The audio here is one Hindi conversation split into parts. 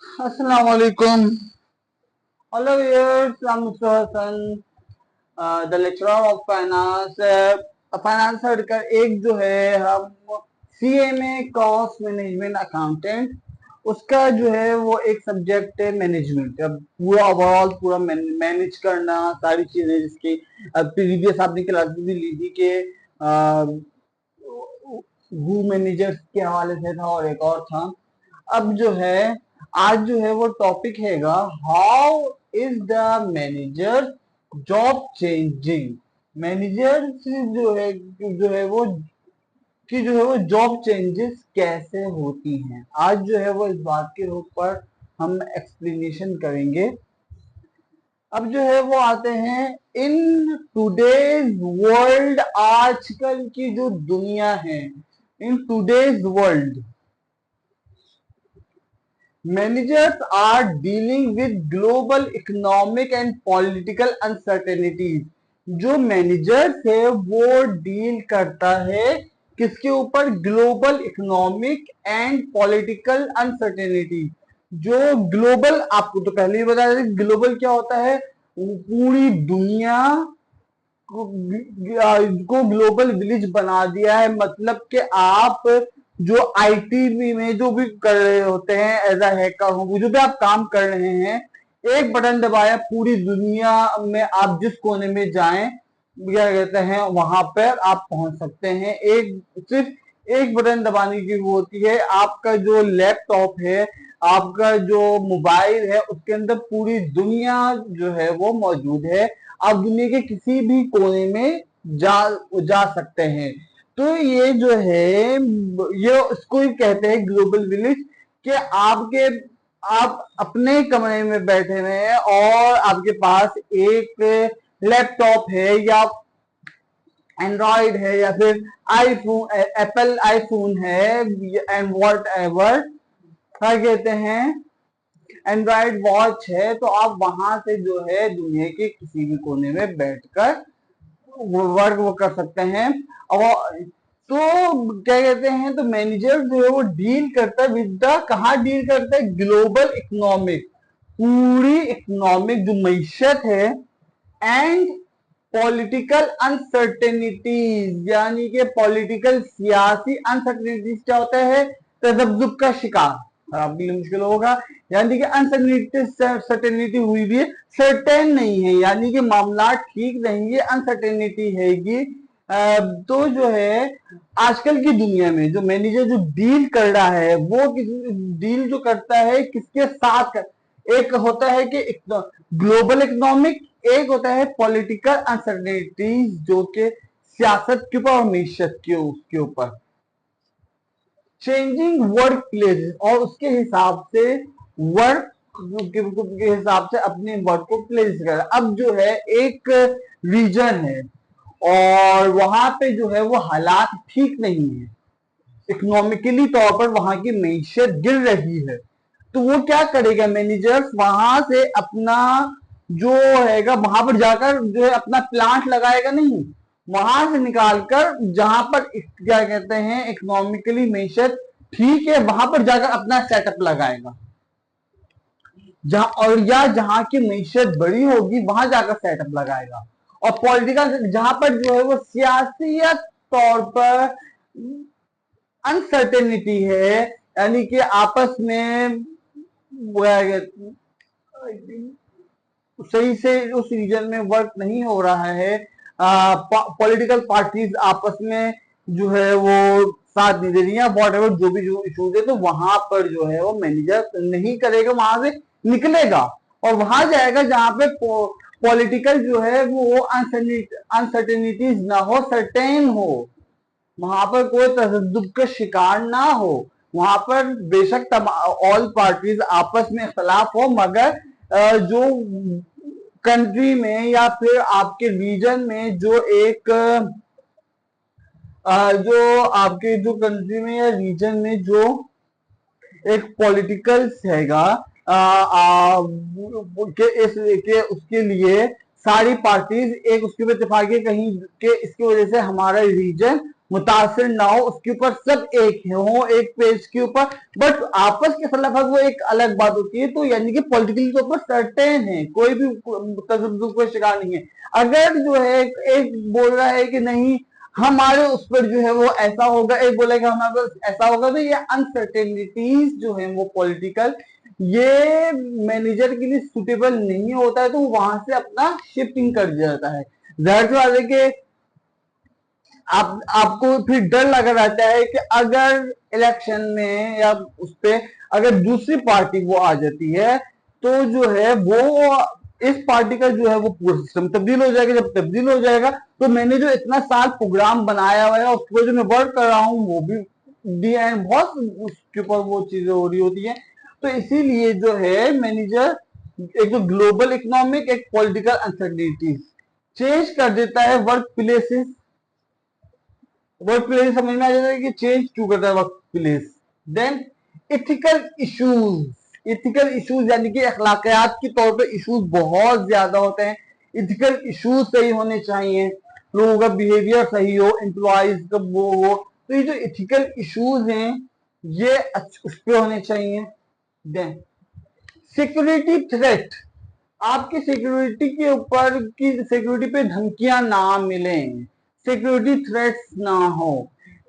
Assalamu alaikum. Hello viewers, I'm Mr. Hassan, the lecturer of finance. Finance हटकर एक जो है हम CMA कॉस्ट मैनेजमेंट अकाउंटेंट, उसका जो है वो एक सब्जेक्ट है मैनेजमेंट। अब पूरा ओवरऑल पूरा मैनेज करना सारी चीजें, जिसकी प्रीवियस आपने क्लासेस भी ली थी कि हु मैनेजर्स के हवाले से था और एक और था। अब जो है आज जो है वो टॉपिक हैगा, how is the manager job changing. Manager जो है वो जॉब चेंजेस कैसे होती हैं, आज जो है वो इस बात के ऊपर हम एक्सप्लेनेशन करेंगे। अब जो है वो आते हैं इन टुडेज वर्ल्ड, आजकल की जो दुनिया है, in today's world managers are dealing with global economic and political uncertainties। जो मैनेजर्स है वो डील करता है किसके ऊपर? Global economic and political uncertainty. जो ग्लोबल, आपको तो पहले ही बताया था ग्लोबल क्या होता है, पूरी दुनिया को ग्लोबल विलेज बना दिया है। मतलब कि आप जो आईटी में जो भी कर रहे होते हैं एज अ हैकर हो, जो भी आप काम कर रहे हैं, एक बटन दबाया पूरी दुनिया में आप जिस कोने में जाएं, क्या कहते हैं, वहां पर आप पहुंच सकते हैं। सिर्फ एक बटन दबाने की वो होती है। आपका जो लैपटॉप है, आपका जो मोबाइल है, उसके अंदर पूरी दुनिया जो है वो मौजूद है। आप दुनिया के किसी भी कोने में जा सकते हैं। तो ये जो है, ये इसको ही कहते हैं ग्लोबल विलेज। कि आप अपने कमरे में बैठे हुए हैं और आपके पास एक लैपटॉप है या एंड्रॉइड है या फिर आईफोन, एप्पल आईफोन है एंड वॉट एवर, क्या कहते हैं, एंड्रॉइड वॉच है। तो आप वहां से जो है दुनिया के किसी भी कोने में बैठकर वर्क कर सकते हैं। और तो क्या कहते हैं, तो मैनेजर जो है वो डील करता है विद द, कहा डील करता है, ग्लोबल इकोनॉमिक, पूरी इकोनॉमिक जो मैशत है, एंड पॉलिटिकल अनसर्टेनिटीज, यानी कि पॉलिटिकल सियासी अनसर्टेनिटीज क्या होता है, तजब्जुब का शिकार। आपके लिए मुश्किल होगा, यानी कि अनसर्टेनिटी हुई भी है, सर्टेन नहीं है, यानी कि मामला ठीक नहीं है, अनसर्टेनिटी हैगी। तो जो है आजकल की दुनिया में जो मैनेजर जो डील कर रहा है, वो डील जो करता है किसके साथ एक होता है कि ग्लोबल इकोनॉमिक, एक होता है पॉलिटिकल अनसर्टेनिटीज, जो कि सियासत के ऊपर और मीशत के उसके ऊपर। चेंजिंग वर्क प्लेस, और उसके हिसाब से वर्क के हिसाब से अपने वर्क को प्लेस कर। अब जो है एक रीजन है और वहां पे जो है वो हालात ठीक नहीं है, इकोनॉमिकली तौर पर वहां की मैशत गिर रही है। तो वो क्या करेगा मैनेजर्स, वहां से अपना जो हैगा वहां पर जाकर जो है अपना प्लांट लगाएगा नहीं, वहां से निकालकर जहां पर क्या कहते हैं इकोनॉमिकली मैशत ठीक है, वहां पर जाकर अपना सेटअप लगाएगा। जहां और या जहां की मैशत बड़ी होगी वहां जाकर सेटअप लगाएगा। और पॉलिटिकल, जहां पर जो है वो सियासियत तौर पर अनसर्टेनिटी है, यानी कि आपस में सही से उस रीजन में वर्क नहीं हो रहा है, पॉलिटिकल पार्टीज आपस में जो है वो साथ नहीं दे रही है, वॉट एवर जो भी जो इशूज है, तो वहां पर जो है वो मैनेजर नहीं करेगा, वहां से निकलेगा और वहां जाएगा जहां पे पॉलिटिकल जो है वो अनसर्टेनिटीज ना हो, सर्टेन हो, वहां पर कोई तशद्दुद का शिकार ना हो। वहां पर बेशक ऑल पार्टीज आपस में इख्तलाफ हो, मगर जो कंट्री में या फिर आपके रीजन में जो एक जो आपके जो कंट्री में या रीजन में जो एक पॉलिटिकल हैगा के उसके लिए सारी पार्टीज एक उसके ऊपर इत्तेफाक है कहीं के, इसकी वजह से हमारा रीजन मुतासिर ना हो, उसके ऊपर सब एक हो, एक पेज के ऊपर, बट आपस के खिलाफ वो एक अलग बात होती है। तो यानी कि पॉलिटिकली के ऊपर सर्टेन है, कोई भी तशद्दुद का शिकार नहीं है। अगर जो है एक बोल रहा है कि नहीं हमारे उस पर जो है वो ऐसा होगा, एक बोलेगा हमारे पास ऐसा होगा, तो ये अनसर्टेनिटीज जो है वो पॉलिटिकल, ये मैनेजर के लिए सुटेबल नहीं होता है, तो वहां से अपना शिफ्टिंग कर जाता है। जाहिर सी बात है कि आपको फिर डर लगा रहता है कि अगर इलेक्शन में या उस पे अगर दूसरी पार्टी वो आ जाती है, तो जो है वो इस पार्टी का जो है वो पूरा सिस्टम तब्दील हो जाएगा। जब तब्दील हो जाएगा तो मैंने जो इतना साल प्रोग्राम बनाया हुआ है, उसको जो मैं वर्क कर रहा हूँ वो भी दिया है, बहुत उसके ऊपर वो चीजें हो रही होती है। तो इसीलिए जो है मैनेजर एक तो ग्लोबल इकोनॉमिक, एक पॉलिटिकल अनसर्टेनिटीज चेंज कर देता है वर्क प्लेसेस। वर्क प्लेस समझ में आ जाता है कि चेंज क्यों करता है work place. Then ethical issues, ethical issues यानी कि अखलाकियात के तौर पे इश्यूज बहुत ज्यादा होते हैं। इथिकल इश्यूज सही होने चाहिए, लोगों का बिहेवियर सही हो, एम्प्लॉइज का वो हो, तो ये जो इथिकल इश्यूज हैं ये उस पे होने चाहिए। देन सिक्योरिटी थ्रेट, आपकी सिक्योरिटी के ऊपर की सिक्योरिटी पे धमकियां ना मिले, सिक्योरिटी थ्रेट्स ना हो।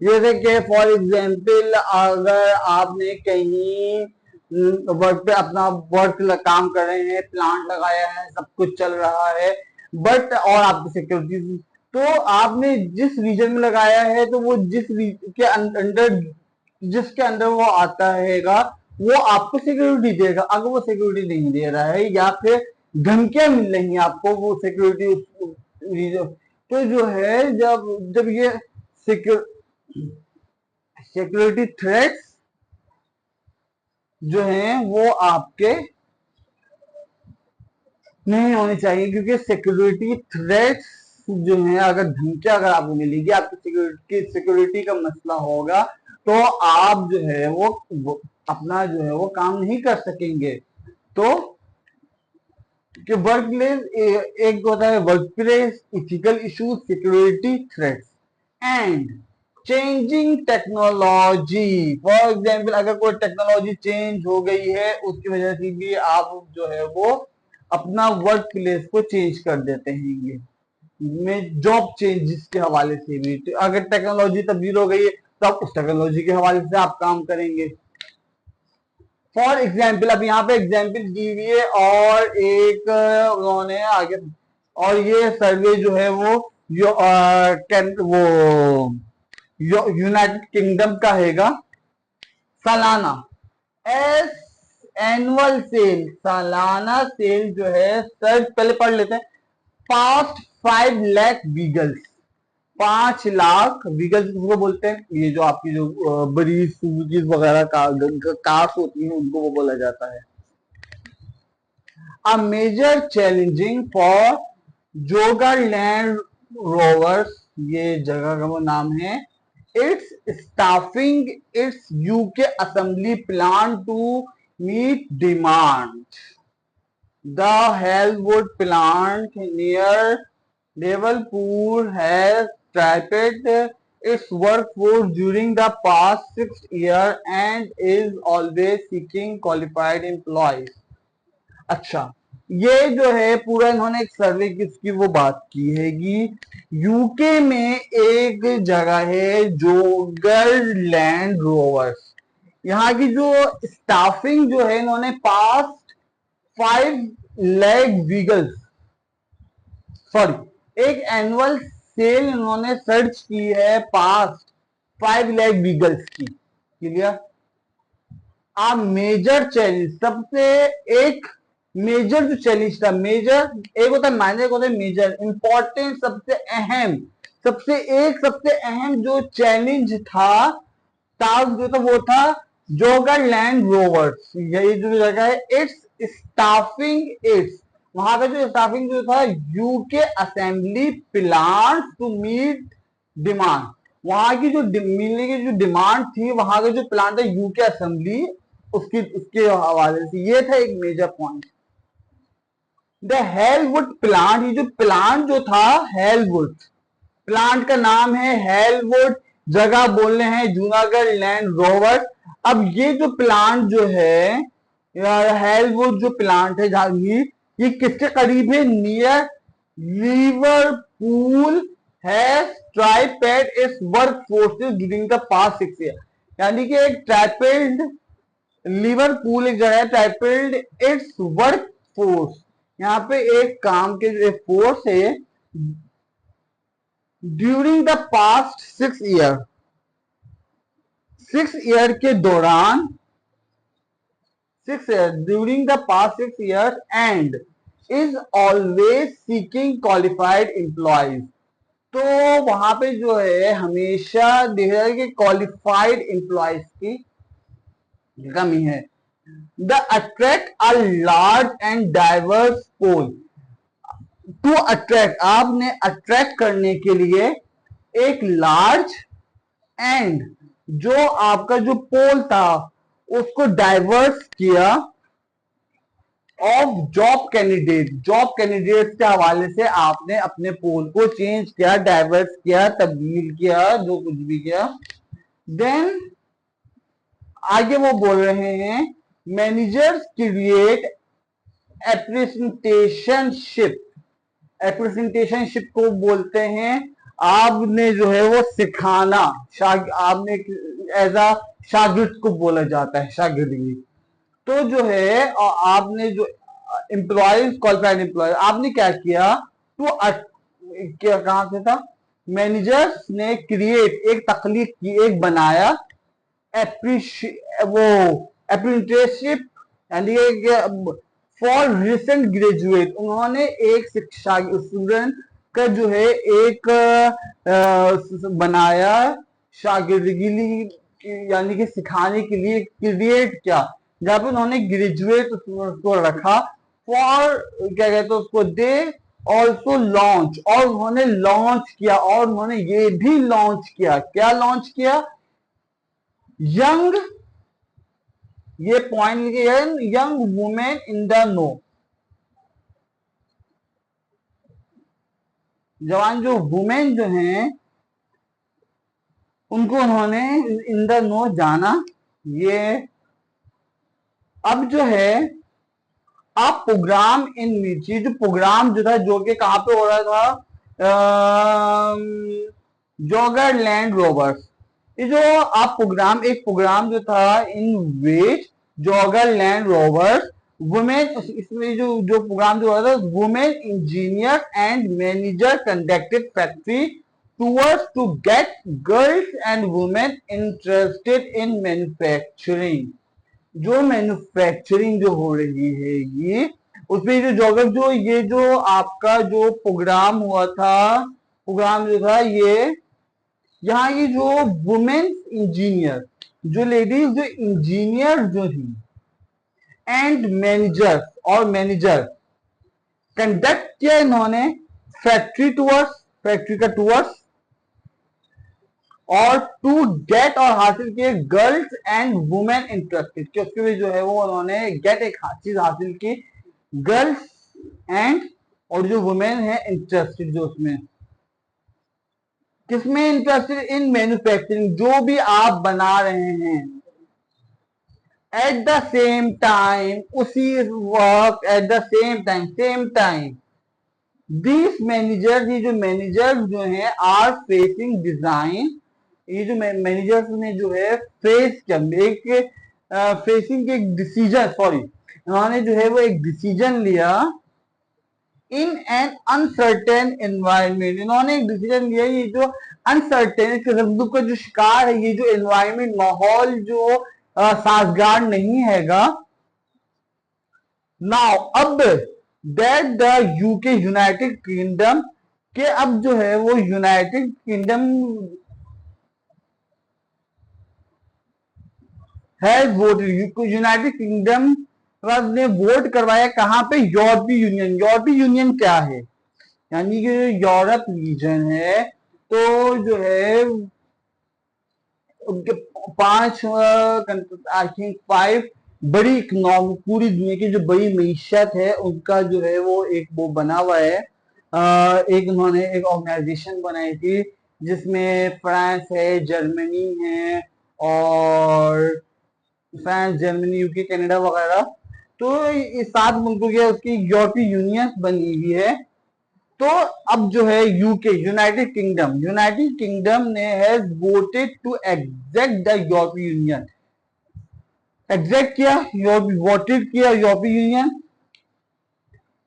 जैसे कि फॉर एग्जाम्पल अगर आपने कहीं वर्क पे अपना वर्क काम कर रहे हैं, प्लांट लगाया है, सब कुछ चल रहा है, बट और आपकी सिक्योरिटी, तो आपने जिस रीजन में लगाया है तो वो के अंडर जिसके अंदर वो आता हैगा वो आपको सिक्योरिटी देगा। अगर वो सिक्योरिटी नहीं दे रहा है या फिर धमकियां मिल रही हैं आपको वो सिक्योरिटी, तो जो है जब जब ये सिक्योरिटी थ्रेट्स जो हैं वो आपके नहीं होने चाहिए, क्योंकि सिक्योरिटी थ्रेट्स जो है अगर धमकियां अगर आपको मिलेगी, आपकी सिक्योरिटी का मसला होगा, तो आप जो है वो अपना जो है वो काम नहीं कर सकेंगे। तो कि वर्क प्लेस एक होता है work place ethical issues, security threats and changing technology. For example अगर कोई टेक्नोलॉजी चेंज हो गई है उसकी वजह से भी आप जो है वो अपना वर्क प्लेस को चेंज कर देते हैं। में जॉब चेंजेस के हवाले से भी, तो अगर टेक्नोलॉजी तब्दील हो गई है तो आप उस टेक्नोलॉजी के हवाले से आप काम करेंगे। फॉर एग्जाम्पल अब यहाँ पे एग्जाम्पल दी हुई है और एक उन्होंने आगे, और ये सर्वे जो है वो यूनाइटेड किंगडम का हैगा। सालाना एनुअल सेल, सालाना सेल जो है सर्च पहले पढ़ लेते हैं। Past 5 lakh vehicles, 5 lakh vehicles किसको बोलते हैं, ये जो आपकी जो बड़ी सुजुकी वगैरह कार्स होती हैं उनको वो बोला जाता है। A major challenging for Jaguar Land Rovers, ये जगह का वो नाम है। It's staffing it's UK assembly plan to meet demand. The Hellwood plant near Liverpool has tripled its workforce during the past 6 years and is always seeking qualified employees. अच्छा, ये जो है पूरा इन्होंने एक सर्वे किसकी वो बात की है कि यूके में एक जगह है जोगर लैंड रोवर्स, यहाँ की जो स्टाफिंग जो है इन्होंने पास्ट 5 लाख व्हीकल्स, सॉरी एक एनुअल सेल इन्होंने सर्च की है पास्ट 5 लाख व्हीकल्स की। क्लियर। आ मेजर चैलेंज, सबसे एक मेजर जो चैलेंज था, मेजर एक होता है माइनर, एक होता है मेजर, इंपॉर्टेंट, सबसे अहम, सबसे अहम जो चैलेंज था, टास्क जो था वो था जोगर लैंड रोवर्स, यही जो जगह है, इट्स स्टाफिंग इट्स, वहां का जो स्टाफिंग जो था UK assembly plan to meet demand, वहां की जो मिलने की जो डिमांड थी, वहां का जो प्लान था यूके असेंबली, उसके हवाले से ये था एक मेजर पॉइंट। द हेलवुड प्लांट, ये जो प्लांट जो था हेलवुड, प्लांट का नाम है हेलवुड, जगह बोल रहे हैं जूनागढ़ लैंड रोवर। अब ये जो प्लांट जो है वो जो प्लांट है जहांगीर, ये किसके करीब है? Near Liverpool has tripled its work forces during the past 6 year. यानी कि एक ट्राइपेड लिवरपूल एक जगह है, ट्राइपेड इट्स वर्क फोर्स, यहाँ पे एक काम के जो फोर्स है during the past 6 year, 6 year के दौरान, 6 year during the past 6 years and is always seeking qualified employees. तो वहां पे जो है हमेशा देखा जाए कि क्वालिफाइड एम्प्लॉयज की कमी है। The attract a large and diverse pool, to attract, आपने अट्रैक्ट करने के लिए एक लार्ज एंड जो आपका जो पोल था उसको डाइवर्स किया ऑफ जॉब कैंडिडेट के हवाले से आपने अपने पोल को चेंज किया, डाइवर्स किया, तब्दील किया, जो कुछ भी किया। देन आगे वो बोल रहे हैं मैनेजर्स क्रिएट एप्रेजेंटेशनशिप को बोलते हैं आपने जो है वो सिखाना, आपने एज अ शागिर्द को बोला जाता है, शागिर्दी। तो जो है आपने जो एम्प्लॉयज क्वालिफाइड एम्प्लॉय आपने क्या किया, तो क्या कहां से था, मैनेजर्स ने क्रिएट एक तख्लीक की, एक बनाया वो अप्रेंटिसशिप यानी फॉर रिसेंट ग्रेजुएट, उन्होंने एक शिक्षा स्टूडेंट का जो है एक बनाया शागिर्दगी यानी कि सिखाने के लिए क्रिएट किया, जहां पे उन्होंने ग्रेजुएट को रखा फॉर क्या कहते हैं उसको, दे ऑल्सो लॉन्च, और उन्होंने लॉन्च किया, और उन्होंने ये भी लॉन्च किया, क्या लॉन्च किया, यंग, ये पॉइंट लिखे, young women in the know, जवान जो वुमेन जो हैं उनको उन्होंने इन द नो जाना। ये अब जो है आप प्रोग्राम इन नीचे जो प्रोग्राम जो था जो कि कहां पे हो रहा था, जॉगर लैंड रोवर्स, ये जो आप प्रोग्राम, एक प्रोग्राम जो था in ways Jaguar Land Rovers women, इसमें जो प्रोग्राम जो हो रहा था women engineer and manager conducted factory towards to get girls and women interested in manufacturing. जो मैन्युफैक्चरिंग जो हो रही है ये उसमें जो जॉगर जो ये जो आपका जो प्रोग्राम हुआ था, प्रोग्राम जो था ये यहाँ ये जो वुमेन इंजीनियर, जो लेडीज जो इंजीनियर जो थी एंड मैनेजर और मैनेजर कंडक्ट किया इन्होंने फैक्ट्री टूवर्स, फैक्ट्री का टूवर्स, और टू गेट और हासिल किए गर्ल्स एंड वुमेन इंटरेस्टेड, कि उसके लिए जो है वो उन्होंने गेट एक चीज हासिल की, गर्ल्स एंड और जो वुमेन है इंटरेस्टेड, जो उसमें किसमें इंटरेस्टेड, इन मैन्युफैक्चरिंग, जो भी आप बना रहे हैं, एट द सेम टाइम, उसी work at the same time this manager, ये जो मैनेजर जो है आर फेसिंग डिजाइन, ये जो मैनेजर्स ने जो है फेस किया, एक फेसिंग एक डिसीजन, सॉरी उन्होंने जो है वो एक डिसीजन लिया इन एन अनसर्टेन एनवायरमेंट, इन्होंने एक डिसीजन लिया, ये जो अनसर्टेन का जो शिकार है, ये जो एनवायरमेंट माहौल जो साजगार नहीं हैगा। नाउ अब that the UK United kingdom के अब जो है वो United kingdom has voted, United Kingdom ने वोट करवाया कहां पे, यूरोपीय यूनियन। यूरोपीय यूनियन क्या है, यानी कि यूरोप रीजन है, तो जो है उनके 5 आई थिंक 5 बड़ी इकोनॉमी, पूरी दुनिया की जो बड़ी मीशत है उनका जो है वो एक वो बना हुआ है, एक उन्होंने एक ऑर्गेनाइजेशन बनाई थी जिसमें फ्रांस है, जर्मनी है, और फ्रांस, जर्मनी, यूके, कनाडा वगैरह। तो इस 7 मुल्कों की उसकी यूरोपीय यूनियन बनी हुई है। तो अब जो है यूके, यूनाइटेड किंगडम ने has voted to exit the European Union. Exit किया, वोटेड किया European Union.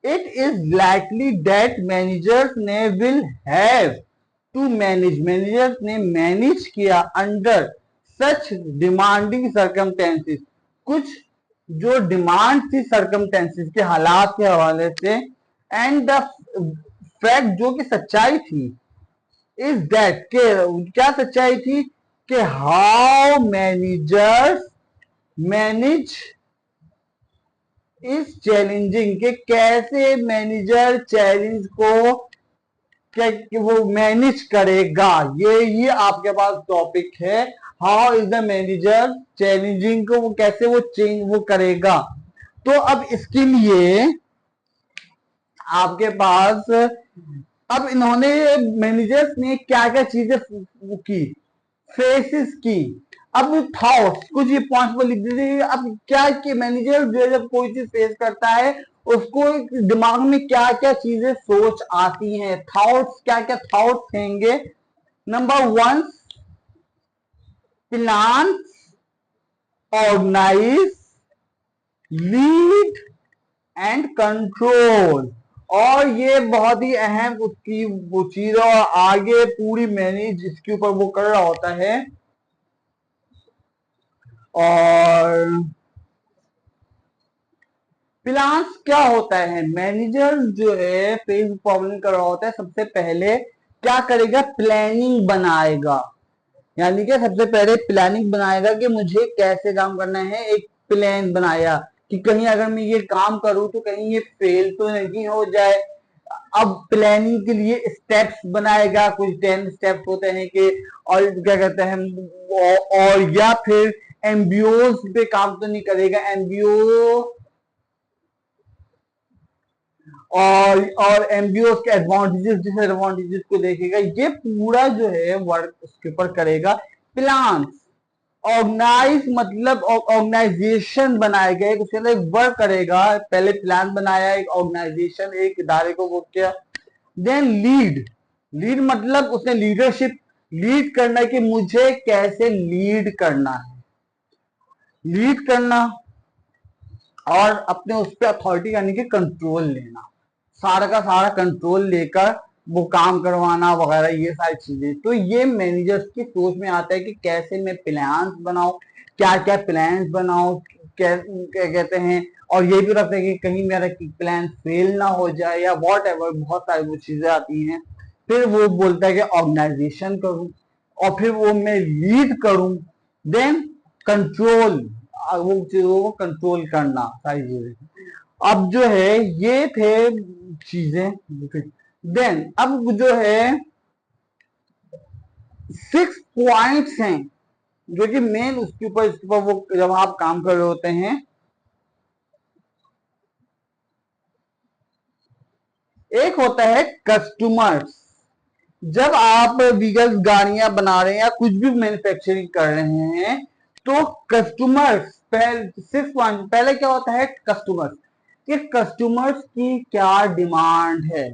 It is likely that managers ने विल हैव टू मैनेजर्स ने मैनेज किया अंडर सच डिमांडिंग सर्कमटेंसेस, कुछ जो डिमांड थी सर्कमटेंसेस के हालात के हवाले से, एंड द फैक्ट जो कि सच्चाई थी, इज दैट के क्या सच्चाई थी कि हाउ मैनेजर्स मैनेज इस चैलेंजिंग, के कैसे मैनेजर चैलेंज को कि वो मैनेज करेगा। ये आपके पास टॉपिक है, how is the manager challenging को वो कैसे वो करेगा। तो अब इसके लिए आपके पास अब इन्होंने मैनेजर्स ने क्या क्या चीजें की, फेसेस की। अब थॉट्स कुछ ये पॉइंट्स पर लिख दीजिए। अब क्या कि मैनेजर जो जब कोई चीज फेस करता है उसको दिमाग में क्या क्या चीजें सोच आती हैं, थॉट्स क्या क्या थॉट्स होंगे। Number 1, plan, organise, lead and control. और ये बहुत ही अहम उसकी वो चीज, और आगे पूरी मैनेज इसके ऊपर वो कर रहा होता है। और प्लान क्या होता है, मैनेजर जो है फेस प्रॉब्लम कर रहा होता है, सबसे पहले क्या करेगा, प्लानिंग बनाएगा। यानी कि सबसे पहले प्लानिंग बनाएगा कि मुझे कैसे काम करना है। एक प्लान बनाया कि कहीं अगर मैं ये काम करूं तो कहीं ये फेल तो नहीं हो जाए। अब प्लानिंग के लिए स्टेप्स बनाएगा, कुछ 10 स्टेप्स होते हैं कि, और क्या कहते हैं, और या फिर एमबीओ पे काम तो नहीं करेगा, एमबीओ और एमबीओ के एडवांटेजेस डिसएडवांटेजेस को देखेगा। ये पूरा जो है वर्क उसके ऊपर करेगा। प्लान, ऑर्गेनाइज मतलब ऑर्गेनाइजेशन बनाएगा, एक उसके अंदर वर्क करेगा। पहले प्लान बनाया, एक ऑर्गेनाइजेशन, एक इदारे को वो किया। देन लीड, लीड मतलब उसने लीडरशिप, लीड करना कि मुझे कैसे लीड करना है, लीड करना, और अपने उस पर अथॉरिटी यानी कि कंट्रोल लेना, सारा का सारा कंट्रोल लेकर वो काम करवाना वगैरह, ये सारी चीजें। तो ये मैनेजर्स की सोच में आता है कि कैसे मैं प्लान्स बनाऊं, क्या क्या प्लान्स बनाऊं, क्या कहते हैं, और ये भी रखते हैं कि कहीं मेरा प्लान फेल ना हो जाए या वॉट एवर, बहुत सारी वो चीजें आती हैं। फिर वो बोलता है कि ऑर्गेनाइजेशन करूं, और फिर वो मैं लीड करूं, देन कंट्रोल, वो चीजों को कंट्रोल करना, सारी चीजें। अब जो है ये थे चीजें। देन अब जो है 6 पॉइंट्स हैं जो कि मेन उसके ऊपर वो जब आप काम कर रहे होते हैं। एक होता है कस्टमर्स, जब आप व्हीकल्स, गाड़ियां बना रहे हैं या कुछ भी मैन्युफैक्चरिंग कर रहे हैं, तो कस्टमर्स पहले क्या होता है, कस्टमर्स, कि कस्टमर्स की क्या डिमांड है।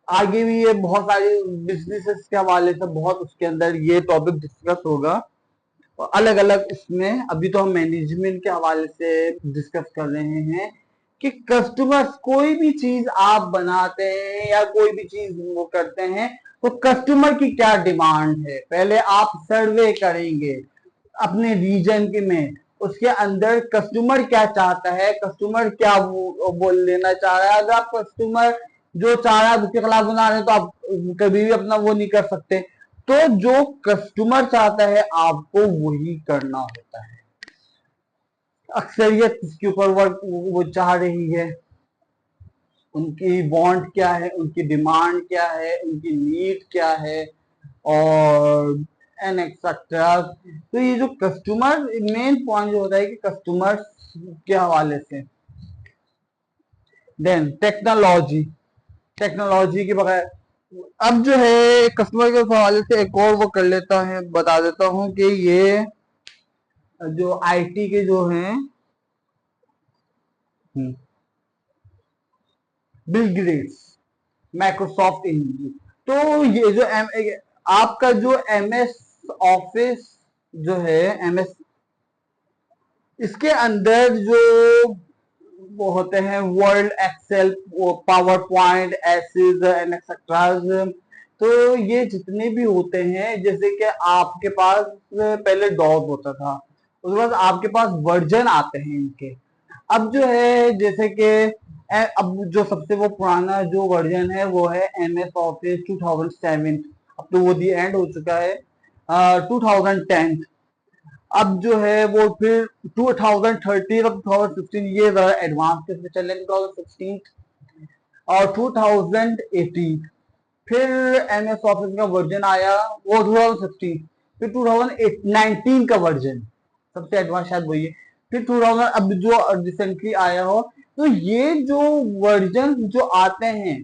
आगे भी ये बहुत सारी बिजनेसेस के हवाले से बहुत उसके अंदर ये टॉपिक डिस्कस होगा, और अलग अलग इसमें। अभी तो हम मैनेजमेंट के हवाले से डिस्कस कर रहे हैं कि कस्टमर्स, कोई भी चीज आप बनाते हैं या कोई भी चीज वो करते हैं, तो कस्टमर की क्या डिमांड है, पहले आप सर्वे करेंगे अपने रीजन के में, उसके अंदर कस्टमर क्या चाहता है, कस्टमर क्या वो बोल लेना चाह रहा है। अगर आप कस्टमर जो चाह रहा है उसके खिलाफ बना रहे हैं तो आप कभी भी अपना वो नहीं कर सकते। तो जो कस्टमर चाहता है आपको वही करना होता है। अक्सरियत इसके ऊपर वर्क वो चाह रही है, उनकी वांट क्या है, उनकी डिमांड क्या है, उनकी नीड क्या है, और एन एक्सेट्रा। तो ये जो कस्टमर मेन पॉइंट जो होता है कि कस्टमर के हवाले से। देन टेक्नोलॉजी, टेक्नोलॉजी के बगैर अब जो है कस्टमर के हवाले से एक और वो कर लेता है, बता देता हूँ कि ये जो आईटी के जो हैं बिल गेट्स, माइक्रोसॉफ्ट इंजीनियर, तो ये जो आपका जो एमएस ऑफिस जो है, एमएस, इसके अंदर जो वो होते हैं वर्ड, एक्सेल, पावर पॉइंट, एसिड एंड एक्सेट्रा, तो ये जितने भी होते हैं, जैसे कि आपके पास पहले डॉग होता था, उसके बाद आपके पास वर्जन आते हैं इनके। अब जो है जैसे कि अब जो सबसे वो पुराना जो वर्जन है वो है एम एस ऑफिस 2007, अब तो वो दी एंड हो चुका है, 2010। अब जो है वो फिर 2013 और 2016 ये एडवांस पे चल रहे 2016 और 2018 फिर एम एस ऑफिस का वर्जन आया वो 2016, फिर 2019 का वर्जन सबसे एडवांस शायद वही है, फिर 2000 अब जो रिसेंटली आया हो। तो ये जो वर्जन जो आते हैं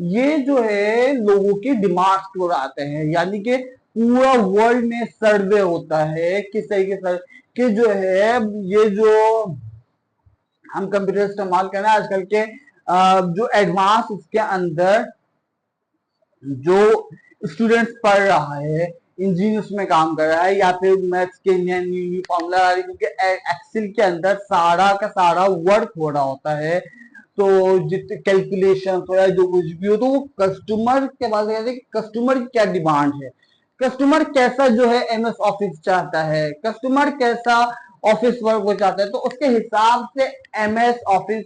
ये जो है लोगों की डिमांड पर आते हैं, यानी कि पूरा वर्ल्ड में सर्वे होता है किस तरीके से कि जो है ये जो हम कंप्यूटर इस्तेमाल कर रहे हैं आजकल के जो एडवांस उसके अंदर जो स्टूडेंट्स पढ़ रहा है, इंजीनियर उसमें काम कर रहा है या फिर मैथ्स के न्यू फॉर्मूला आ रही, क्योंकि एक्सेल के अंदर सारा का सारा वर्क हो रहा होता है, तो जितने कैलकुलेशन हो या जो कुछ भी हो, तो वो कस्टमर के पास कहते हैं कस्टमर की क्या डिमांड है, कस्टमर कैसा जो है एमएस ऑफिस चाहता है, कस्टमर कैसा ऑफिस वर्क वो चाहता है, तो उसके हिसाब से एमएस ऑफिस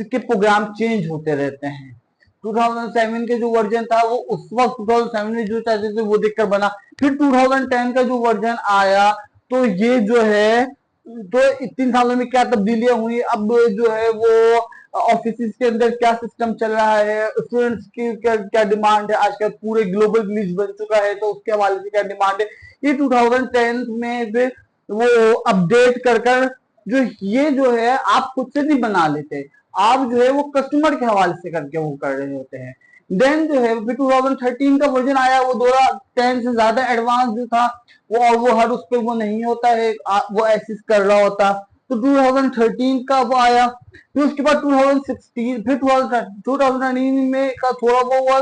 के प्रोग्राम चेंज होते रहते हैं। 2007 के जो वर्जन था वो उस वक्त 2007 में जो चाहते थे वो देखकर बना, फिर 2010 का जो वर्जन आया तो ये जो है, तो 3 सालों में क्या तब्दीलियां हुई, अब जो है वो ऑफिस के अंदर क्या सिस्टम चल रहा है, स्टूडेंट्स की क्या क्या डिमांड है, आजकल पूरे ग्लोबल विलेज बन चुका है तो उसके हवाले से क्या डिमांड है, ये 2010 में फिर वो अपडेट कर जो ये जो है आप खुद से नहीं बना लेते, आप जो है वो कस्टमर के हवाले से करके वो कर रहे होते हैं। देन जो है फिर 2013 का वर्जन आया वो 2010 से ज्यादा एडवांस जो था वो, और वो हर उस पर वो नहीं होता है, वो एसिस कर रहा होता, तो 2013 का वो आया, फिर उसके बाद 2016, फिर 2013 में का थोड़ा वो हुआ,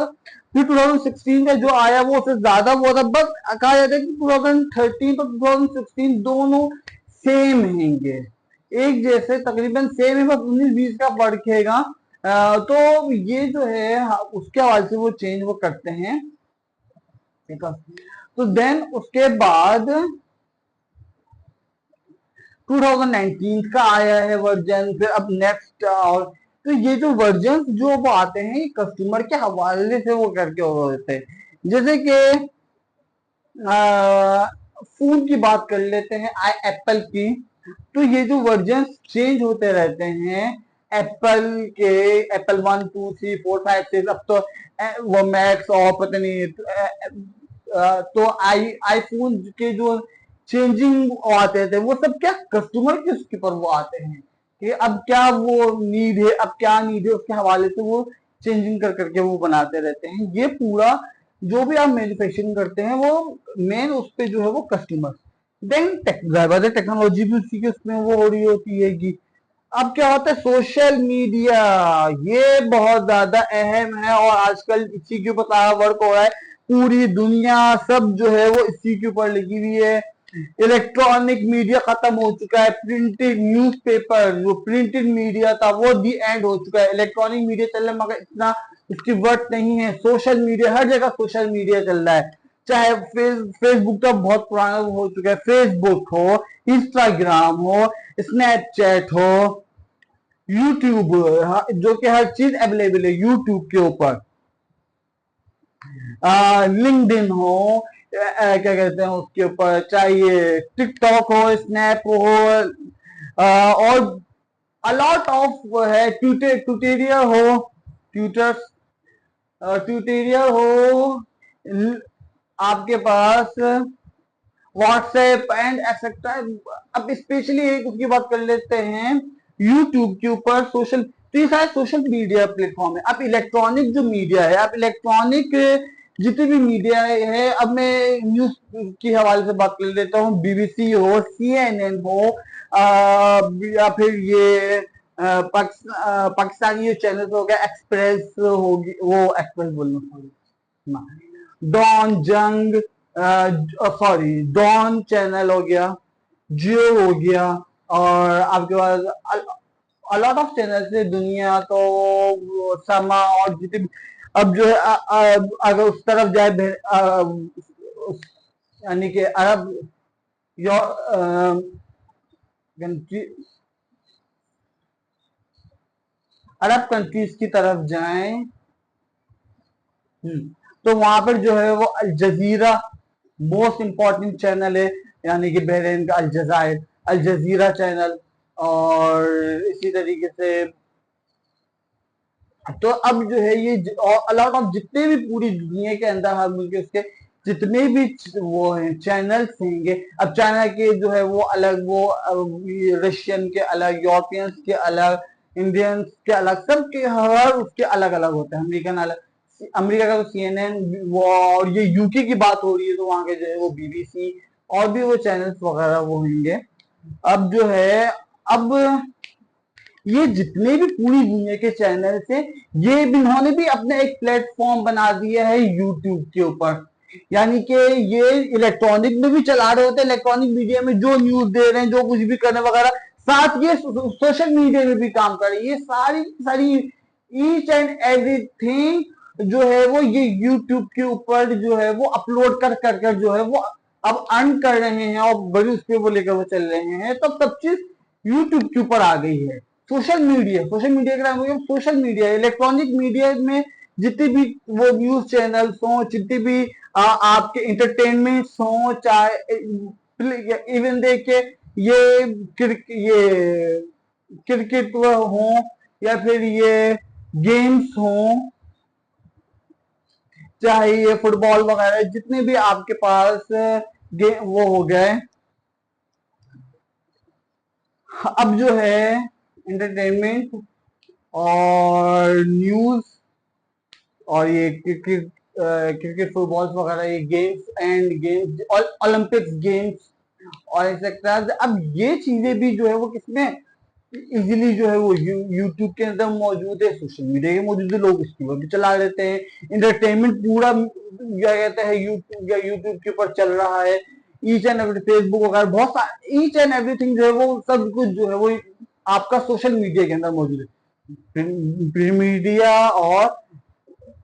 फिर 2016 का जो आया वो उससे ज्यादा वो था, बस कहा जाता है कि 2013 और 2016 दोनों सेम हैंगे, एक जैसे तकरीबन सेम है, बस 19-20 का फर्क हैगा। तो ये जो है उसके हवाले से वो चेंज वो करते हैं, ठीक है। तो देन उसके बाद 2019 का आया है वर्जन, फिर अब नेक्स्ट, और तो ये जो वर्जन जो वो आते हैं कस्टमर के हवाले से वो करके होते हैं, जैसे कि फोन की बात कर लेते हैं एप्पल की, तो ये जो वर्जन चेंज होते रहते हैं एप्पल के, एप्पल 1 2 3 4 5 6, अब तो वो मैक्स और पता नहीं, तो आईफोन के जो चेंजिंग आते थे वो सब क्या कस्टमर के उसके ऊपर वो आते हैं कि अब क्या वो नीड है, अब क्या नीड है, उसके हवाले से वो चेंजिंग कर करके वो बनाते रहते हैं। ये पूरा जो भी आप मैन्युफैक्चरिंग करते हैं वो मेन उस पे जो है वो कस्टमर, देन टेक्नोलॉजी भी उसी के उसमें वो हो रही होती है कि अब क्या होता है सोशल मीडिया, ये बहुत ज्यादा अहम है और आजकल इसी के ऊपर सारा वर्क हो रहा है, पूरी दुनिया सब जो है वो इसी के ऊपर लगी हुई है। इलेक्ट्रॉनिक मीडिया खत्म हो चुका है, प्रिंटेड न्यूज़पेपर जो प्रिंटेड मीडिया था वो दी एंड हो चुका है, इलेक्ट्रॉनिक मीडिया चल रहा है मगर इतना इसकी वर्थ नहीं है, सोशल मीडिया हर जगह सोशल मीडिया चल रहा है, चाहे फेसबुक तो बहुत पुराना हो चुका है, फेसबुक हो, इंस्टाग्राम हो, स्नैपचैट हो, यूट्यूब जो कि हर चीज अवेलेबल है यूट्यूब के ऊपर, लिंक्डइन हो, क्या कहते हैं उसके ऊपर, चाहे टिकटॉक हो, स्नैप हो, और अलॉट ऑफ है, ट्यूटोरियल हो, ट्यूटर ट्यूटोरियल हो आपके पास, व्हाट्सएप एंड एक्सेट्रा। अब स्पेशली एक उसकी बात कर लेते हैं यूट्यूब के ऊपर, सोशल तो ये सारे सोशल मीडिया प्लेटफॉर्म है। अब इलेक्ट्रॉनिक जो मीडिया है, अब इलेक्ट्रॉनिक जितने भी मीडिया है, अब मैं न्यूज के हवाले से बात कर लेता हूँ। बीबीसी हो, CNN हो, या फिर ये पाकिस्तानी चैनल हो गया, एक्सप्रेस होगी, वो एक्सप्रेस बोलना सॉरी, डॉन जंग, सॉरी डॉन चैनल हो गया, जियो हो गया, और आपके पास अलॉट ऑफ चैनल्स है। दुनिया तो समा और जितने, अब जो है अगर उस तरफ जाए यानी कि अरब अरब कंट्रीज की तरफ जाएं, तो वहां पर जो है वो अल जजीरा मोस्ट इंपॉर्टेंट चैनल है, यानी कि बहरीन का अल जजीरा चैनल। और इसी तरीके से तो अब जो है ये अलॉट ऑफ जितने भी पूरी दुनिया के अंदर हर मुल्क के उसके जितने भी वो हैं चैनल्स होंगे। अब चाइना के जो है वो अलग, वो रशियन के अलग, यूरोपियंस के अलग, इंडियंस के अलग, सब के हर उसके अलग अलग होते हैं। अमेरिकन अलग, अमेरिका का तो CNN, वो और ये यूके की बात हो रही है तो वहां के जो है वो BBC और भी वो चैनल्स वगैरह वो होंगे। अब जो है अब ये जितने भी पूरी दुनिया के चैनल थे, ये इन्होंने भी अपने एक प्लेटफॉर्म बना दिया है यूट्यूब के ऊपर। यानी कि ये इलेक्ट्रॉनिक में भी चला रहे होते हैं, इलेक्ट्रॉनिक मीडिया में जो न्यूज दे रहे हैं, जो कुछ भी करने वगैरह, साथ ये सोशल मीडिया में भी काम कर रहे हैं। ये सारी सारी ईच एंड एवरीथिंग जो है वो ये यूट्यूब के ऊपर जो है वो अपलोड कर जो है वो अब अर्न कर रहे हैं, और बड़ी उसके वो लेकर वो चल रहे हैं। तो सब चीज यूट्यूब के ऊपर आ गई है। सोशल मीडिया का सोशल मीडिया, इलेक्ट्रॉनिक मीडिया में जितने भी वो न्यूज चैनल्स हों, जितने भी आपके इंटरटेनमेंट हों, चाहे इवन देखिए ये क्रिकेट हो, या फिर ये गेम्स हों, चाहे ये फुटबॉल वगैरह, जितने भी आपके पास गेम वो हो गए। अब जो है एंटरटेनमेंट और न्यूज और ये क्रिकेट फुटबॉल वगैरह, ये गेम्स और ओलंपिक्स गेम्स और एक्सेट्रा। अब ये चीजें भी जो है वो किसमें इजीली जो है वो यूट्यूब के अंदर मौजूद है, सोशल मीडिया के मौजूद है, लोग इसकी वजह भी चला लेते हैं। इंटरटेनमेंट पूरा क्या कहते हैं यूट्यूब के ऊपर चल रहा है। ईच एंड एवरी फेसबुक वगैरह बहुत सारा ईच एंड एवरीथिंग जो है वो सब कुछ जो है वो आपका सोशल मीडिया के अंदर मौजूद है। प्रिंट मीडिया और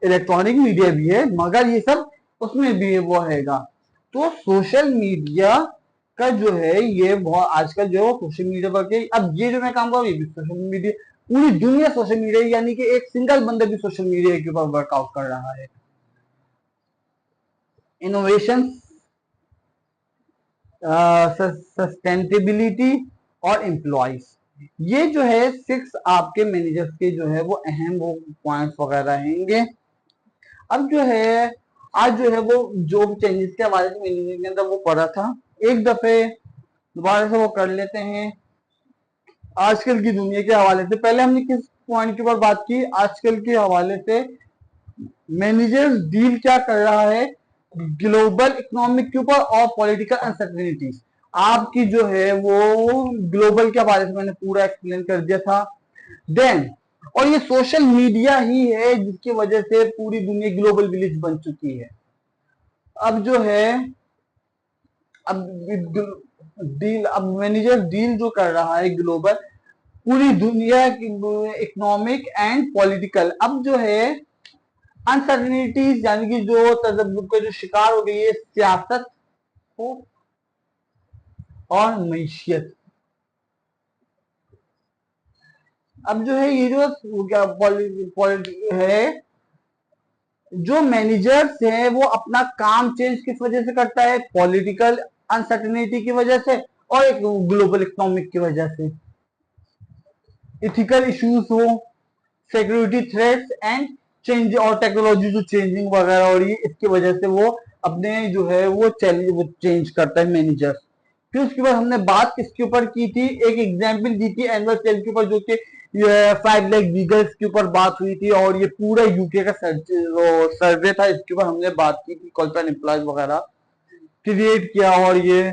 इलेक्ट्रॉनिक मीडिया भी है, मगर ये सब उसमें भी वो हैगा। तो सोशल मीडिया का जो है ये बहुत आजकल जो है सोशल मीडिया पर के, अब ये जो मैं काम कर रहा हूँ ये भी सोशल मीडिया, पूरी दुनिया सोशल मीडिया, यानी कि एक सिंगल बंदा भी सोशल मीडिया के ऊपर वर्कआउट कर रहा है। इनोवेशन, सस्टेनेबिलिटी और एम्प्लॉयज, ये जो है 6 आपके मैनेजर्स के जो है वो अहम वो पॉइंट्स वगैरह रहेंगे। अब जो है आज जो है वो जो चेंजेस के हवाले से मैनेजर के अंदर वो पढ़ा था, एक दफे दोबारा से वो कर लेते हैं। आजकल की दुनिया के हवाले से पहले हमने किस पॉइंट के ऊपर बात की, आजकल के हवाले से मैनेजर डील क्या कर रहा है ग्लोबल इकोनॉमिक के ऊपर और पॉलिटिकल अनसर्टेनिटीज। आपकी जो है वो ग्लोबल के हवाले से मैंने पूरा एक्सप्लेन कर दिया था। देन और ये सोशल मीडिया ही है जिसकी वजह से पूरी दुनिया ग्लोबल विलेज बन चुकी है। अब जो है अब मैनेजर डील जो कर रहा है ग्लोबल पूरी दुनिया की इकोनॉमिक एंड पॉलिटिकल। अब जो है अनसर्टेनिटीज यानी कि जो तजब्जुब का जो शिकार हो गई है सियासत हो और मैशियत। अब जो है ये जो क्या है, जो मैनेजर्स है वो अपना काम चेंज किस वजह से करता है, पॉलिटिकल अनसर्टेनिटी की वजह से और एक ग्लोबल इकोनॉमिक की वजह से। इथिकल इश्यूज हो, सिक्योरिटी थ्रेट्स एंड चेंज और टेक्नोलॉजी जो चेंजिंग वगैरह हो रही है इसकी वजह से वो अपने जो है वो चेंज करता है मैनेजर। फिर उसके बाद हमने बात किसके ऊपर की थी, एक एग्जांपल दी थी एनुअल सेल के ऊपर, जो कि ये 5 लाख वीगल्स के ऊपर बात हुई थी और ये पूरा यूके का सर्वे था, इसके ऊपर हमने बात की थी, क्वालिफाइड एम्प्लॉयज वगैरह क्रिएट किया। और ये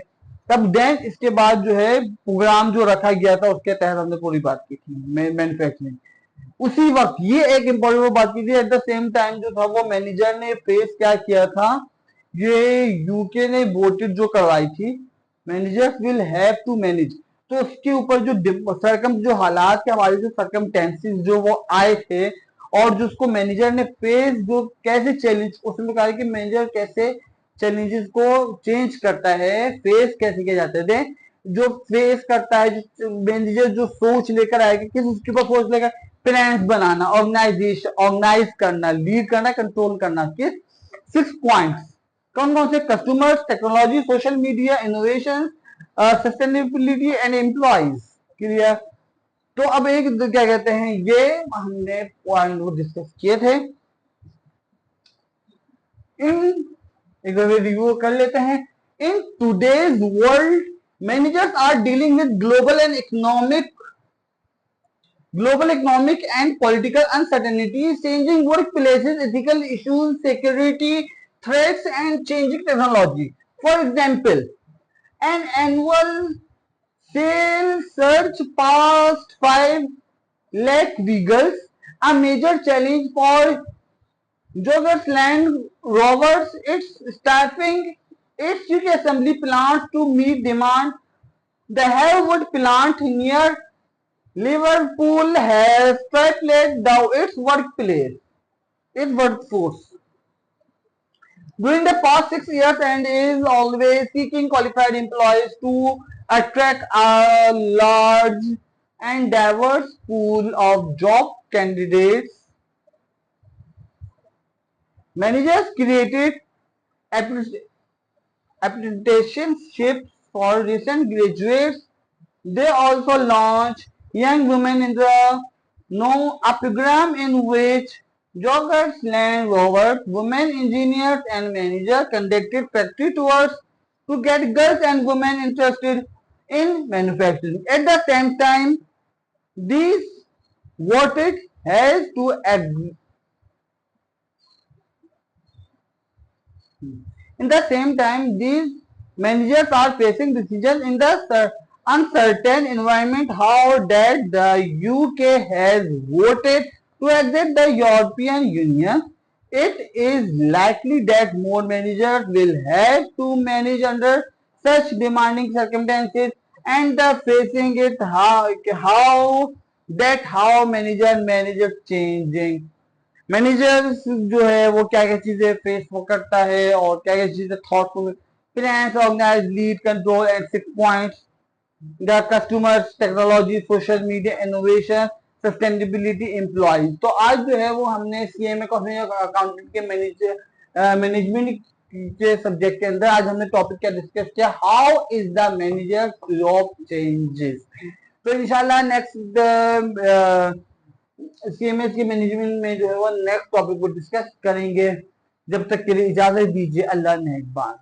तब देन इसके बाद जो है प्रोग्राम जो रखा गया था उसके तहत हमने पूरी बात की थी मैन्युफैक्चरिंग। उसी वक्त ये एक इंपॉर्टेंट बात की थी, एट द सेम टाइम जो था वो मैनेजर ने फेस क्या किया था, ये यूके ने वोटेड जो करवाई थी, managers will have to manage, तो उसके ऊपर जो सरकम जो हालात के हमारे जो सरकमटेंसेस जो वो आए थे और जो उसको मैनेजर ने फेस जो कैसे चैलेंज, उसमें कहा कि मैनेजर कैसे चैलेंजेस को चेंज करता है, फेस कैसे किया जाता है, जो फेस करता है, जो मैनेजर जो सोच लेकर आएगा, किस उसके ऊपर सोच लेकर प्लान्स बनाना, ऑर्गेनाइजेशन ऑर्गेनाइज करना, लीड करना, कंट्रोल करना, किस 6 पॉइंट्स कौन कौन से, customers, technology, social media, innovation, sustainability and employees. Clear. तो अब एक क्या कहते हैं, ये हमने पॉइंट को डिस्कस किए थे। इन एक बार रिव्यू कर लेते हैं। In today's world managers are dealing with global economic and political uncertainties, changing workplaces, ethical issues, security threats, and changing technology. For example, an annual sales surge past 5 lakh vehicles, a major challenge for Joggers Land Rovers. It's staffing its UK assembly plants to meet demand. The Harewood plant near Liverpool has tripled down its workforce during the past 6 years and is always seeking qualified employees to attract a large and diverse pool of job candidates. Managers created apprenticeships for recent graduates. They also launched Young Women in the Know, a program in which joggers, Land Rovers, women engineers and managers conducted factory tours to get girls and women interested in manufacturing. At the same time, these voted has to agree. In the same time, these managers are facing decisions in the uncertain environment. How that the UK has voted to exit the European Union, it is likely that more managers will have to manage under such demanding circumstances, and the facing it how manager changing, managers जो है वो क्या क्या चीजें फेस वो करता है और क्या क्या चीजें thoughtful, plan, organise, lead, control and 6 points, the customers, technology, social media, innovation, sustainability, employ. तो आज जो है वो हमने सीएमए अकाउंटेंट के मैनेजमेंट के सब्जेक्ट के अंदर आज हमने टॉपिक क्या डिस्कस किया, how is the manager job changes. तो इंशाल्लाह नेक्स्ट सीएमएस की मैनेजमेंट में जो है वो नेक्स्ट टॉपिक को डिस्कस करेंगे। जब तक के लिए इजाजत दीजिए, अल्लाह नेगबान।